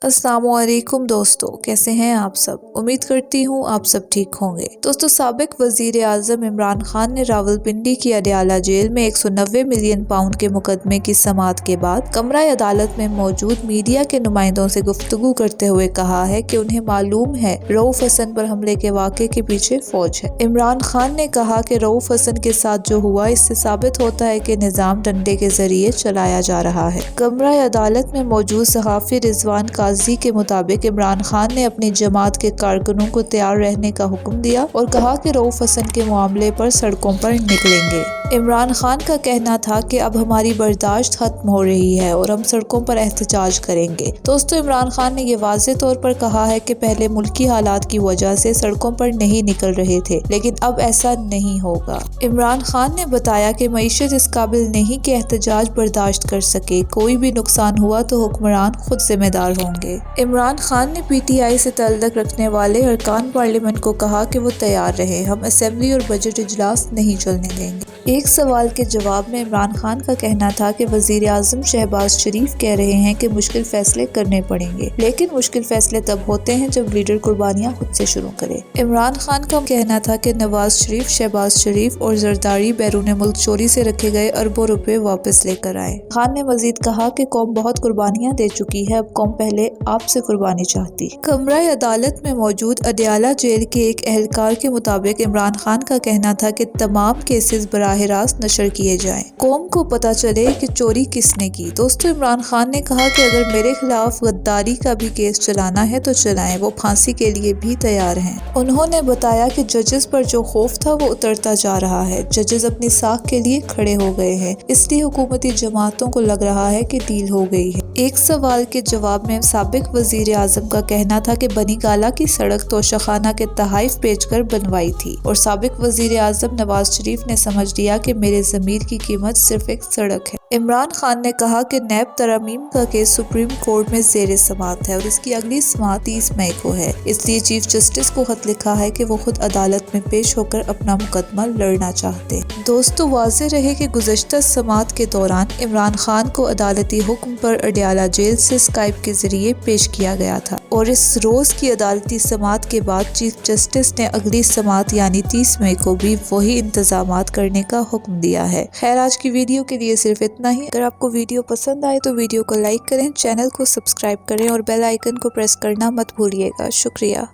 अस्सलामुअलैकुम दोस्तों, कैसे हैं आप सब। उम्मीद करती हूँ आप सब ठीक होंगे। दोस्तों, साबिक वजीर आजम इमरान खान ने रावलपिंडी की अडयाला जेल में 190 मिलियन पाउंड के मुकदमे की समाअत के बाद कमरा अदालत में मौजूद मीडिया के नुमाइंदों से गुफ्तगू करते हुए कहा है कि उन्हें मालूम है रऊफ हसन पर हमले के वाक़े के पीछे फौज है। इमरान खान ने कहा कि रऊफ हसन के साथ जो हुआ इससे साबित होता है कि निज़ाम डंडे के जरिए चलाया जा रहा है। कमरा अदालत में मौजूद सहाफ़ी रिजवान काजी के मुताबिक इमरान खान ने अपनी जमात के कारकुनों को तैयार रहने का हुक्म दिया और कहा कि रऊफ हसन के मामले पर सड़कों पर निकलेंगे। इमरान खान का कहना था कि अब हमारी बर्दाश्त खत्म हो रही है और हम सड़कों पर एहतजाज करेंगे। दोस्तों, इमरान खान ने यह वाज़े तौर पर कहा है कि पहले मुल्की हालात की वजह से सड़कों पर नहीं निकल रहे थे, लेकिन अब ऐसा नहीं होगा। इमरान खान ने बताया कि मईशत इस काबिल नहीं कि एहतजाज बर्दाश्त कर सके, कोई भी नुकसान हुआ तो हुक्मरान खुद जिम्मेदार होंगे। इमरान खान ने PTI से ताल्लुक़ रखने वाले अरकान पार्लियामेंट को कहा कि वो तैयार रहे, हम असेंबली और बजट इजलास नहीं चलने देंगे। एक सवाल के जवाब में इमरान खान का कहना था कि वजीर आज़म शहबाज शरीफ कह रहे हैं कि मुश्किल फैसले करने पड़ेंगे, लेकिन मुश्किल फैसले तब होते हैं जब लीडर कुर्बानियां खुद से शुरू करे। इमरान खान का कहना था कि नवाज शरीफ, शहबाज शरीफ और जरदारी बैरून मुल्क चोरी से रखे गए अरबों रुपए वापस लेकर आए। खान ने मजीद कहा कि कौम बहुत कुर्बानियां दे चुकी है, अब कौम पहले आपसे कुर्बानी चाहती। कमरा अदालत में मौजूद अडयाला जेल के एक एहलकार के मुताबिक इमरान खान का कहना था कि तमाम केसेस बराह रास्त नशर किए जाएं, कौम को पता चले कि चोरी किसने की। दोस्तों, इमरान खान ने कहा कि अगर मेरे खिलाफ गद्दारी का भी केस चलाना है तो चलाएं, वो फांसी के लिए भी तैयार हैं। उन्होंने बताया कि जजेस पर जो खौफ था वो उतरता जा रहा है, जजेस अपनी साख के लिए खड़े हो गए हैं, इसलिए हुकूमती जमातों को लग रहा है कि डील हो गई है। एक सवाल के जवाब में साबिक वजीर आजम का कहना था कि बनी गाला की सड़क तोशाखाना के तहाइफ बेचकर बनवाई थी और साबिक वजीर आजम नवाज शरीफ ने समझ लिया कि मेरे ज़मीर की कीमत सिर्फ एक सड़क है। इमरान खान ने कहा कि नैब तरमीम का केस सुप्रीम कोर्ट में ज़ेर समाअत है और इसकी अगली समाअत 30 मई को है, इसलिए चीफ जस्टिस को खत लिखा है कि वो खुद अदालत में पेश होकर अपना मुकदमा लड़ना चाहते हैं। दोस्तों, वाज़ेह रहे कि गुज़श्ता समाअत के दौरान इमरान खान को अदालती हुक्म पर अडयाला जेल से स्काइप के जरिए पेश किया गया था और इस रोज़ की अदालती समाअत के बाद चीफ जस्टिस ने अगली समाअत यानी 30 मई को भी वही इंतजामात करने का हुक्म दिया है। खैर, आज की वीडियो के लिए सिर्फ इतना ही। अगर आपको वीडियो पसंद आए तो वीडियो को लाइक करें, चैनल को सब्सक्राइब करें और बेल आइकन को प्रेस करना मत भूलिएगा। शुक्रिया।